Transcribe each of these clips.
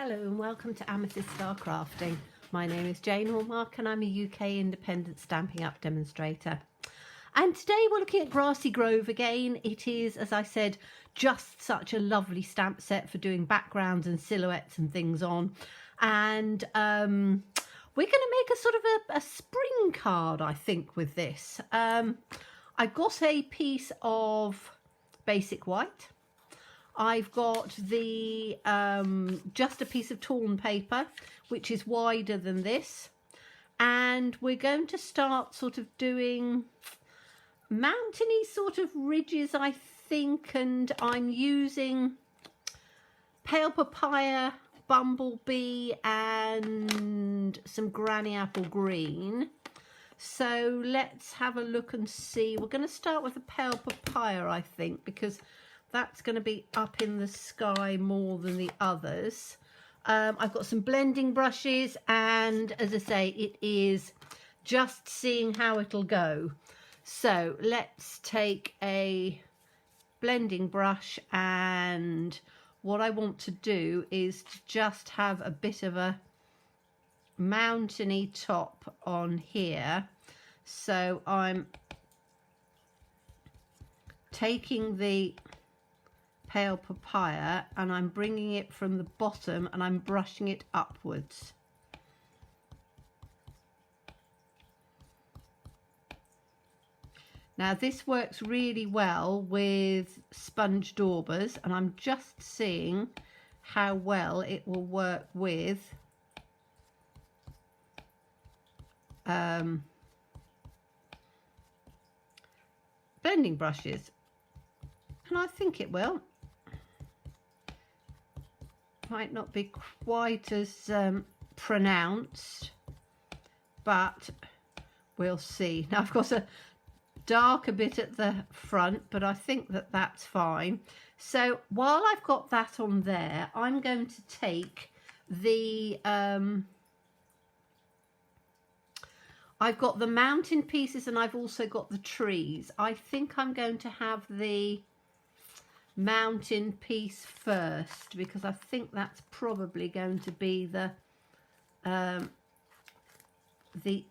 Hello and welcome to Amethyst Star Crafting. My name is Jane Hallmark and I'm a UK independent Stampin' Up demonstrator. And today we're looking at Grassy Grove again. It is, as I said, just such a lovely stamp set for doing backgrounds and silhouettes and things on. And we're going to make a sort of a spring card, I think, with this. I've got a piece of basic white. I've got the just a piece of torn paper, which is wider than this. And we're going to start sort of doing mountainy sort of ridges, I think. And I'm using pale papaya, bumblebee and some granny apple green. So let's have a look and see. We're going to start with the pale papaya, I think, because that's going to be up in the sky more than the others. I've got some blending brushes, and as I say, it is just seeing how it'll go. So let's take a blending brush, and what I want to do is to just have a bit of a mountainy top on here. So I'm taking the pale papaya and I'm bringing it from the bottom and I'm brushing it upwards. Now this works really well with sponge daubers, and I'm just seeing how well it will work with blending brushes, and I think it will. Might not be quite as pronounced, but we'll see. Now I've got a darker bit at the front, but I think that that's fine. So while I've got that on there, I'm going to take the I've got the mountain pieces and I've also got the trees. I think I'm going to have the mountain piece first, because I think that's probably going to be the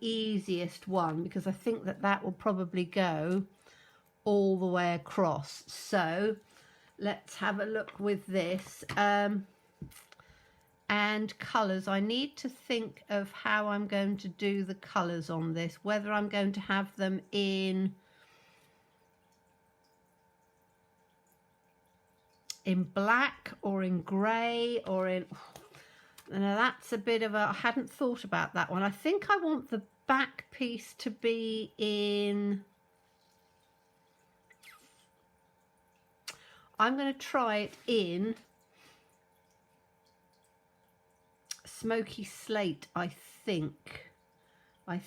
easiest one, because I think that that will probably go all the way across. So let's have a look with this. And colours, I need to think of how I'm going to do the colours on this, whether I'm going to have them in black or in grey or in... Now that's a bit of a... I hadn't thought about that one. I think I want the back piece to be in... I'm going to try it in smoky slate, I think. I'm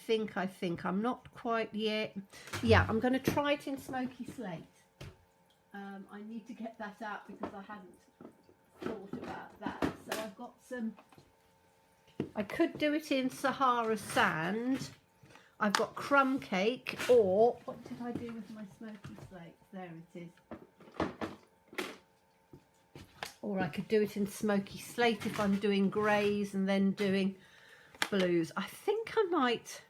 not quite yet. Yeah, I'm going to try it in smoky slate. I need to get that out because I hadn't thought about that. So I've got some... I could do it in Sahara sand. I've got crumb cake, or... What did I do with my smoky slate? There it is. Or I could do it in smoky slate if I'm doing greys and then doing blues. I think I might...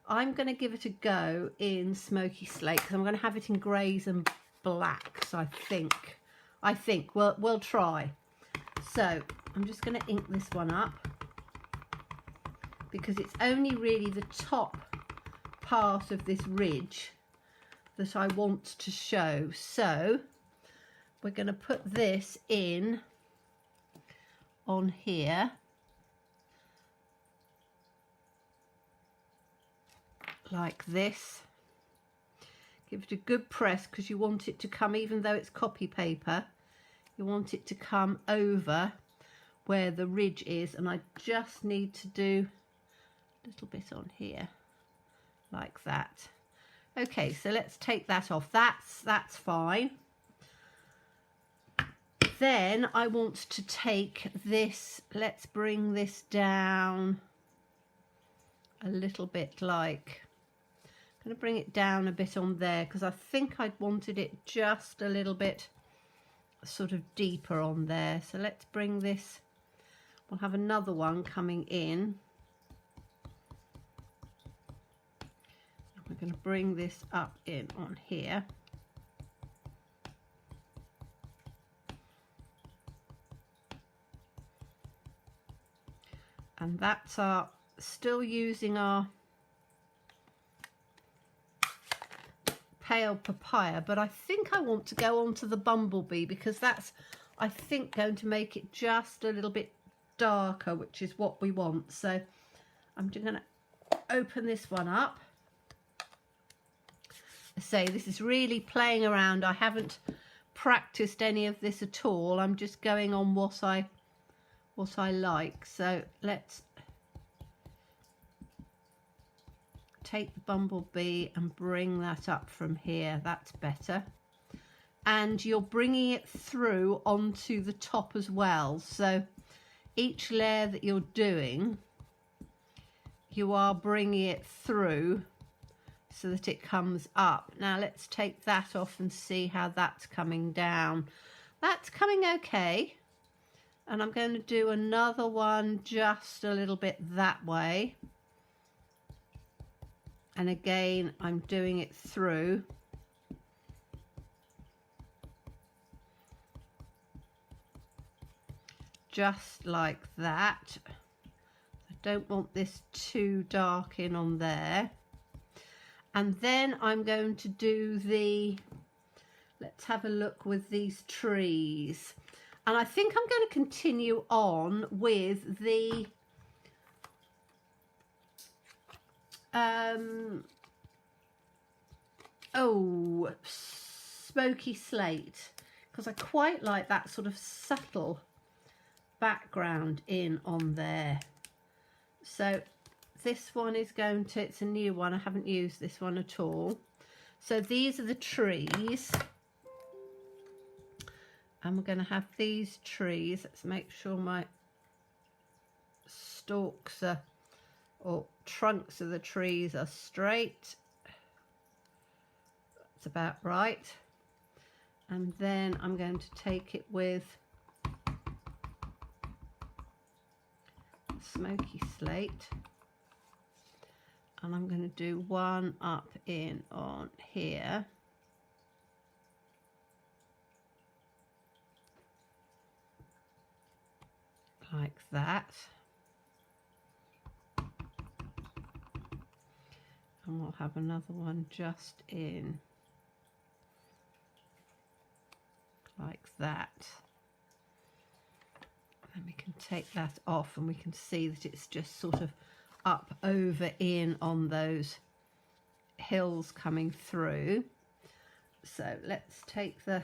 I'm going to give it a go in smoky slate because I'm going to have it in greys and blacks. I think we'll try. So I'm just going to ink this one up because it's only really the top part of this ridge that I want to show. So we're going to put this in on here. Like this. Give it a good press because you want it to come, even though it's copy paper, you want it to come over where the ridge is, and I just need to do a little bit on here like that. Okay, so let's take that off. That's fine. Then I want to take this, let's bring this down a little bit, like I'm going to bring it down a bit on there because I think I wanted it just a little bit sort of deeper on there. So let's bring this, we'll have another one coming in. We're going to bring this up in on here. And that's our, still using our pale papaya, but I think I want to go on to the bumblebee because that's, I think, going to make it just a little bit darker, which is what we want. So I'm just going to open this one up. Say this is really playing around. I haven't practiced any of this at all. I'm just going on what I like. So let's take the bumblebee and bring that up from here. That's better. And you're bringing it through onto the top as well. So each layer that you're doing, you are bringing it through so that it comes up. Now let's take that off and see how that's coming down. That's coming okay. And I'm going to do another one just a little bit that way. And again, I'm doing it through. Just like that. I don't want this too dark in on there. And then I'm going to do the, let's have a look with these trees. And I think I'm going to continue on with the smoky slate, because I quite like that sort of subtle background in on there. So this one is going to, it's a new one, I haven't used this one at all. So these are the trees. And we're going to have these trees. Let's make sure my stalks are, or trunks of the trees are straight. That's about right. And then I'm going to take it with smoky slate. And I'm going to do one up in on here. Like that. And we'll have another one just in like that. And we can take that off and we can see that it's just sort of up over in on those hills coming through. So let's take the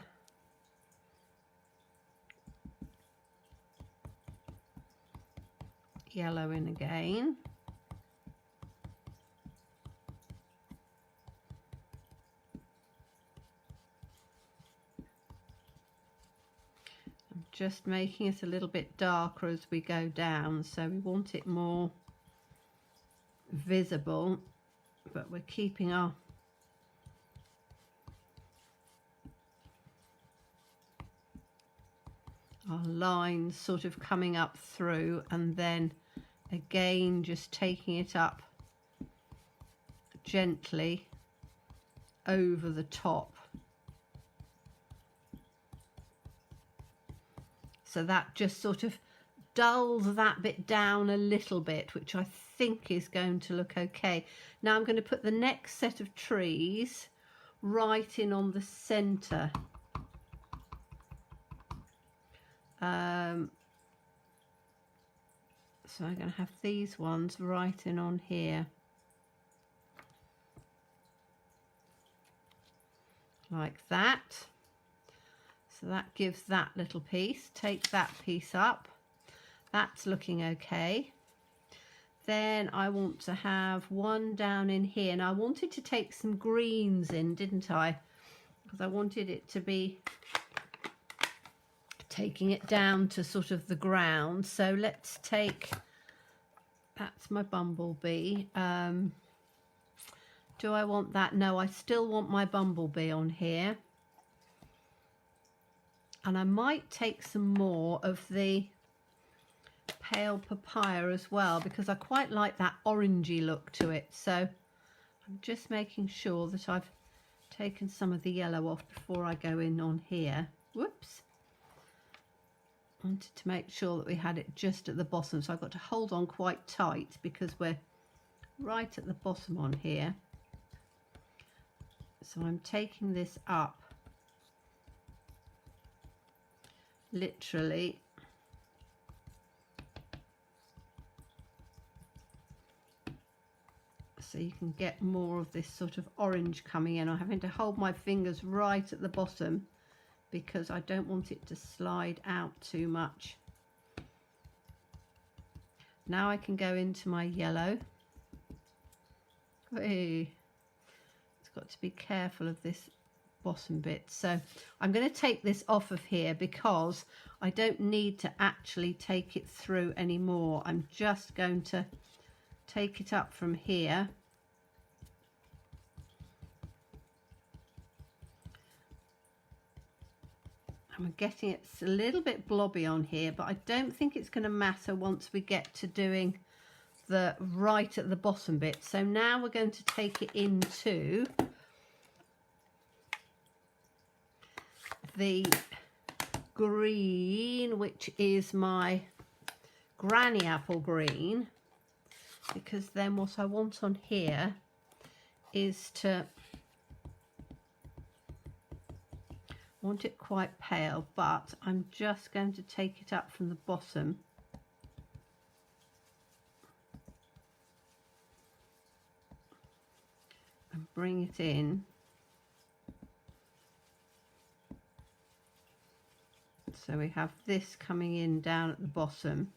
yellow in again. I'm just making it a little bit darker as we go down, so we want it more visible, but we're keeping our lines sort of coming up through, and then again just taking it up gently over the top, so that just sort of dulls that bit down a little bit, which I think is going to look okay. Now I'm going to put the next set of trees right in on the center. So I'm going to have these ones right in on here. Like that. So that gives that little piece. Take that piece up. That's looking okay. Then I want to have one down in here. Now I wanted to take some greens in, didn't I? Because I wanted it to be taking it down to sort of the ground. So let's take, that's my bumblebee. Do I want that? No, I still want my bumblebee on here. And I might take some more of the pale papaya as well, because I quite like that orangey look to it. So I'm just making sure that I've taken some of the yellow off before I go in on here. Whoops. Wanted to make sure that we had it just at the bottom, so I've got to hold on quite tight because we're right at the bottom on here. So I'm taking this up literally so you can get more of this sort of orange coming in. I'm having to hold my fingers right at the bottom because I don't want it to slide out too much. Now I can go into my yellow. Hey, it's got to be careful of this bottom bit. So I'm going to take this off of here because I don't need to actually take it through anymore. I'm just going to take it up from here. I'm getting it's a little bit blobby on here, but I don't think it's going to matter once we get to doing the right at the bottom bit. So now we're going to take it into the green, which is my granny apple green, because then what I want on here is to want it quite pale, but I'm just going to take it up from the bottom and bring it in. So we have this coming in down at the bottom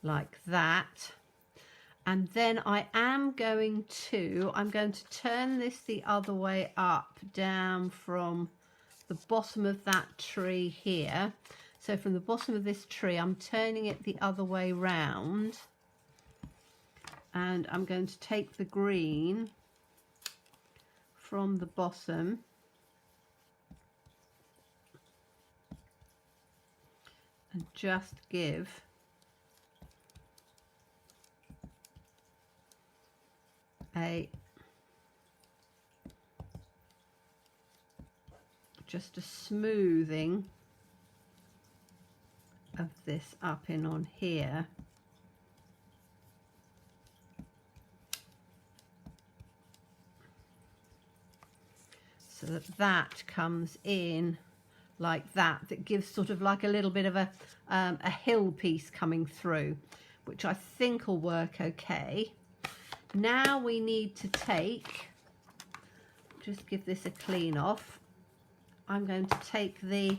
like that. And then I'm going to turn this the other way up, down from the bottom of that tree here. So from the bottom of this tree, I'm turning it the other way round. And I'm going to take the green from the bottom and just give just a smoothing of this up in on here. So that comes in like that. That gives sort of like a little bit of a hill piece coming through, which I think will work okay. Now we need to just give this a clean off. I'm going to take the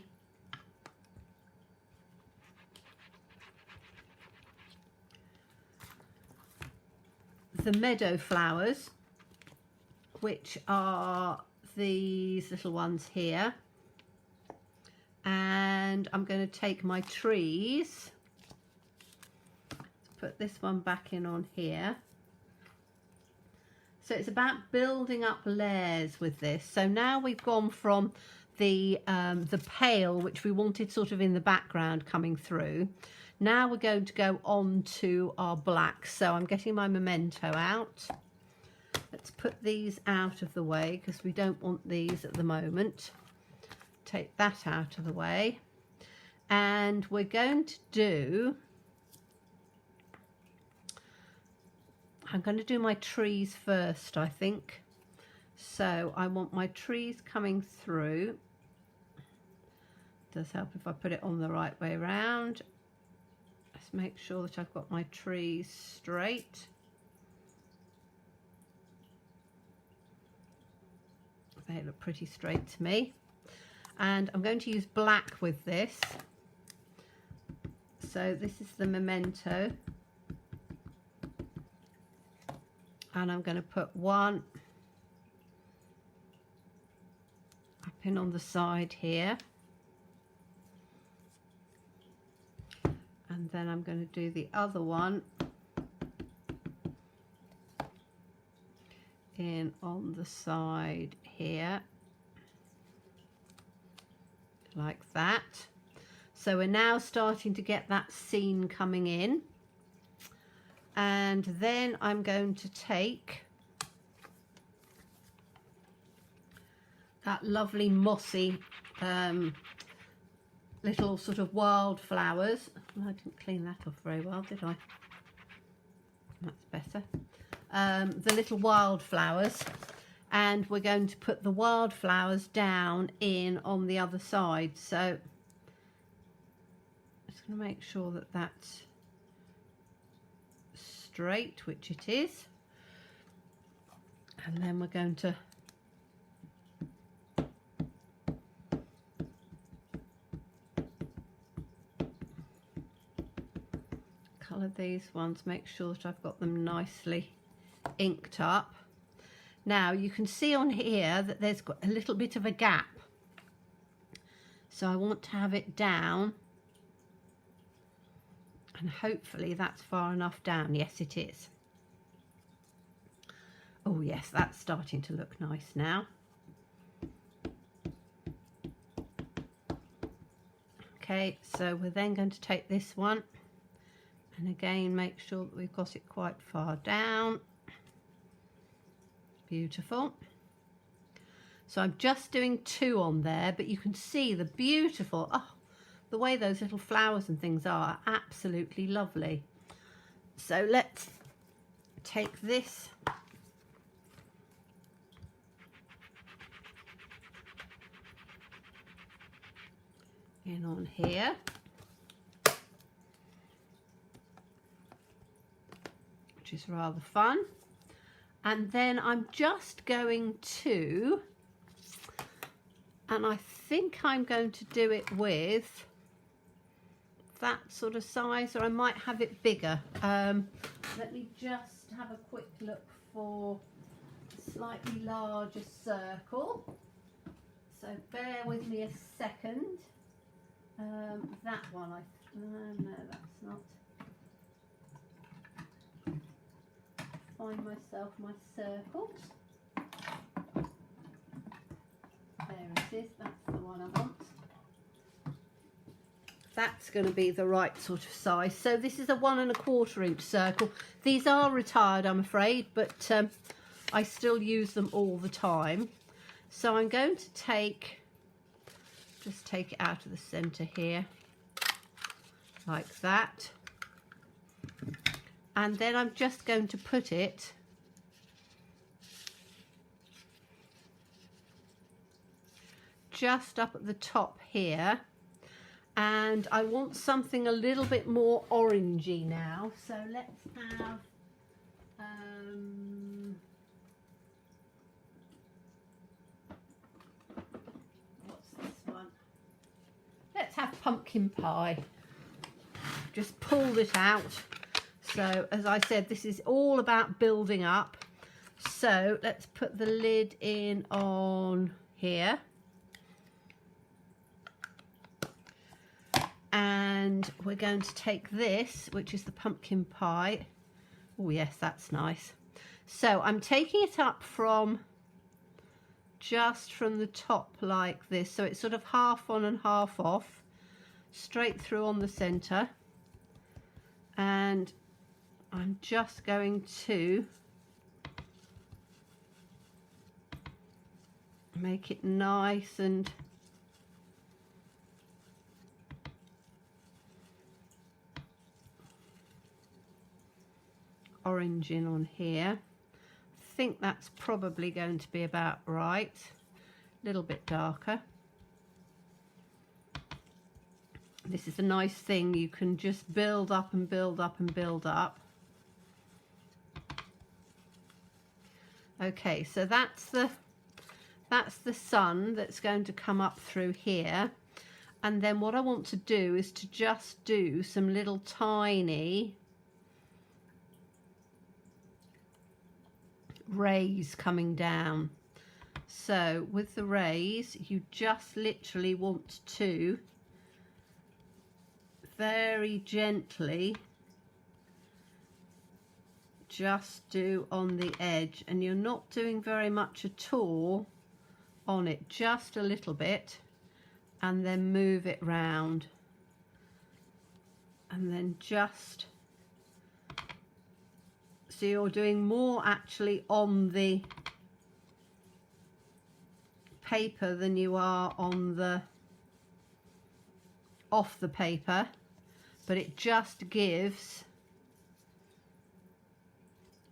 Meadow Flowers, which are these little ones here, and I'm going to take my trees, put this one back in on here. So it's about building up layers with this. So now we've gone from the pale, which we wanted sort of in the background coming through. Now we're going to go on to our black. So I'm getting my memento out. Let's put these out of the way because we don't want these at the moment. Take that out of the way. And we're going to do... I'm going to do my trees first, I think. So I want my trees coming through. It does help if I put it on the right way around. Let's make sure that I've got my trees straight. They look pretty straight to me. And I'm going to use black with this. So this is the memento. And I'm going to put one up in on the side here. And then I'm going to do the other one in on the side here. like that. So we're now starting to get that scene coming in. And then I'm going to take that lovely mossy little sort of wildflowers. I didn't clean that off very well, did I? That's better. The little wildflowers, and we're going to put the wildflowers down in on the other side. So just going to make sure that that's straight, which it is, and then we're going to colour these ones, make sure that I've got them nicely inked up. Now you can see on here that there's got a little bit of a gap, so I want to have it down, and hopefully that's far enough down. Yes, it is. Oh yes, that's starting to look nice now. Okay, so we're then going to take this one and again make sure that we've got it quite far down. Beautiful. So I'm just doing 2 on there, but you can see the beautiful, oh, the way those little flowers and things are absolutely lovely. So let's take this in on here, which is rather fun. And then I'm just going to, and I think I'm going to do it with that sort of size, or I might have it bigger. Let me just have a quick look for a slightly larger circle. So bear with me a second. That one, no, that's not. Find myself my circles. There it is, that's the one I want. That's going to be the right sort of size. So this is a 1 1/4 inch circle. These are retired, I'm afraid, but I still use them all the time. So I'm going to just take it out of the center here, like that. And then I'm just going to put it just up at the top here. And I want something a little bit more orangey now. So let's have, what's this one? Let's have pumpkin pie. Just pulled it out. So as I said, this is all about building up. So let's put the lid in on here. And we're going to take this, which is the pumpkin pie. Oh yes, that's nice. So I'm taking it up from just from the top like this. So it's sort of half on and half off, straight through on the center. And I'm just going to make it nice and orange in on here. I think that's probably going to be about right. A little bit darker. This is a nice thing, you can just build up and build up and build up. Okay, so that's the sun that's going to come up through here. And then what I want to do is to just do some little tiny rays coming down. So with the rays, you just literally want to very gently just do on the edge, and you're not doing very much at all on it, just a little bit, and then move it round, and then just, so you're doing more actually on the paper than you are on the off the paper, but it just gives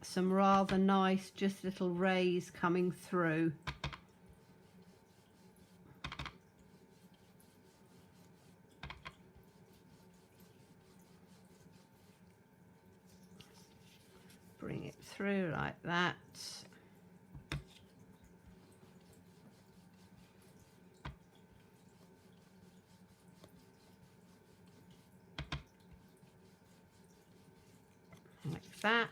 some rather nice just little rays coming through. Bring it through like that. Like that.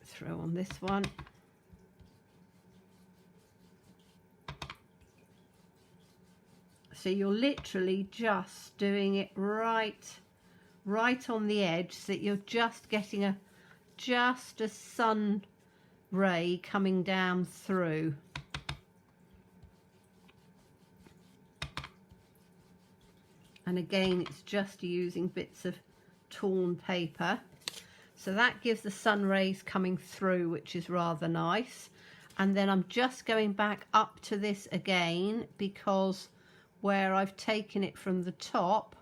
Throw on this one. So you're literally just doing it right on the edge, so that you're just getting just a sun ray coming down through. And again, it's just using bits of torn paper. So that gives the sun rays coming through, which is rather nice. And then I'm just going back up to this again, because where I've taken it from the top,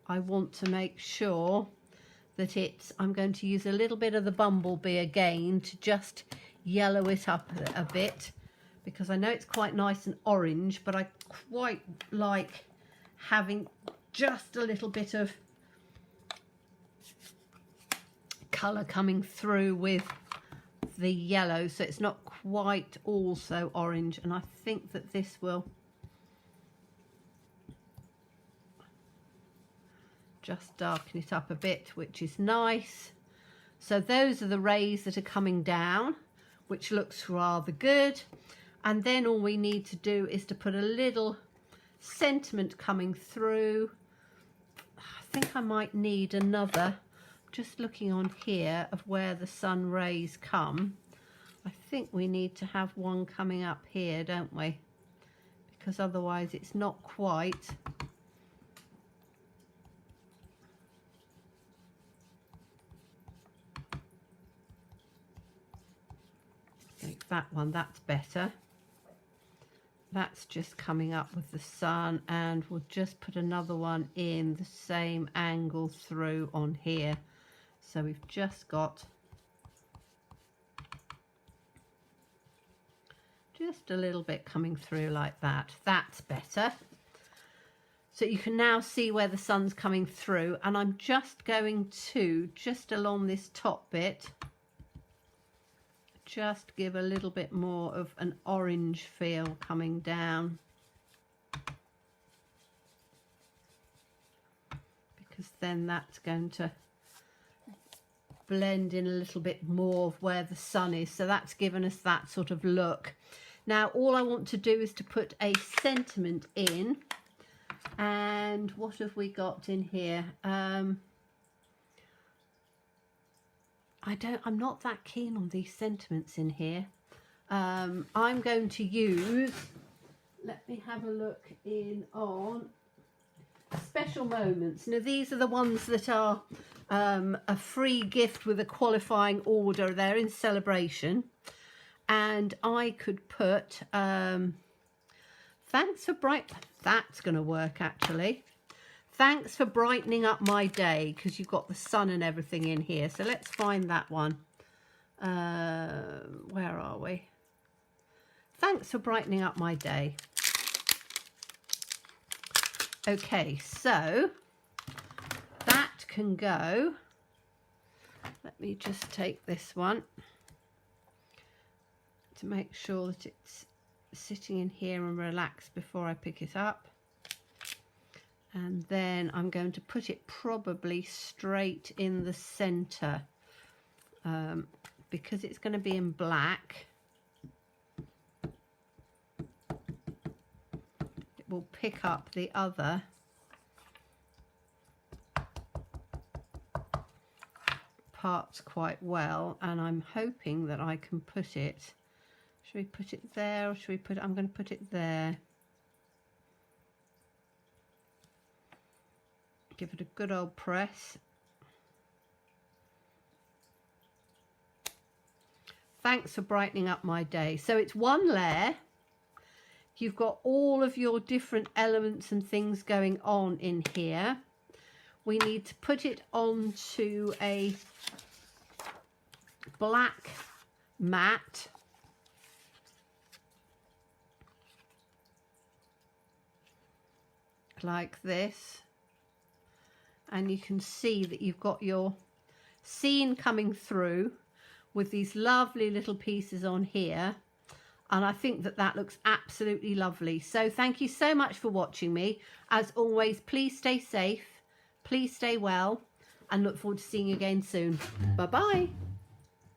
I want to make sure that I'm going to use a little bit of the bumblebee again to just yellow it up a bit, because I know it's quite nice and orange, but I quite like having just a little bit of colour coming through with the yellow, so it's not quite all so orange. And I think that this will just darken it up a bit, which is nice. So those are the rays that are coming down, which looks rather good. And then all we need to do is to put a little sentiment coming through. I think I might need another, just looking on here of where the sun rays come. I think we need to have one coming up here, don't we? Because otherwise it's not quite. I think that one, that's better. That's just coming up with the sun, and we'll just put another one in the same angle through on here. So we've just got just a little bit coming through like that. That's better. So you can now see where the sun's coming through, and I'm just going to, just along this top bit, just give a little bit more of an orange feel coming down, because then that's going to blend in a little bit more of where the sun is. So that's given us that sort of look. Now all I want to do is to put a sentiment in, and what have we got in here? I'm not that keen on these sentiments in here. I'm going to use, let me have a look in on special moments. Now these are the ones that are a free gift with a qualifying order. They're in celebration, and I could put thanks for that's going to work actually. Thanks for brightening up my day, because you've got the sun and everything in here. So let's find that one. Where are we? Thanks for brightening up my day. Okay, so that can go. Let me just take this one to make sure that it's sitting in here and relaxed before I pick it up. And then I'm going to put it probably straight in the center, because it's going to be in black. It will pick up the other parts quite well, and I'm hoping that I can put it. Should we put it there, or should we put it? I'm going to put it there. Give it a good old press. Thanks for brightening up my day. So it's one layer. You've got all of your different elements and things going on in here. We need to put it onto a black mat. Like this. And you can see that you've got your scene coming through with these lovely little pieces on here. And I think that that looks absolutely lovely. So thank you so much for watching me. As always, please stay safe, please stay well, and look forward to seeing you again soon. Bye-bye.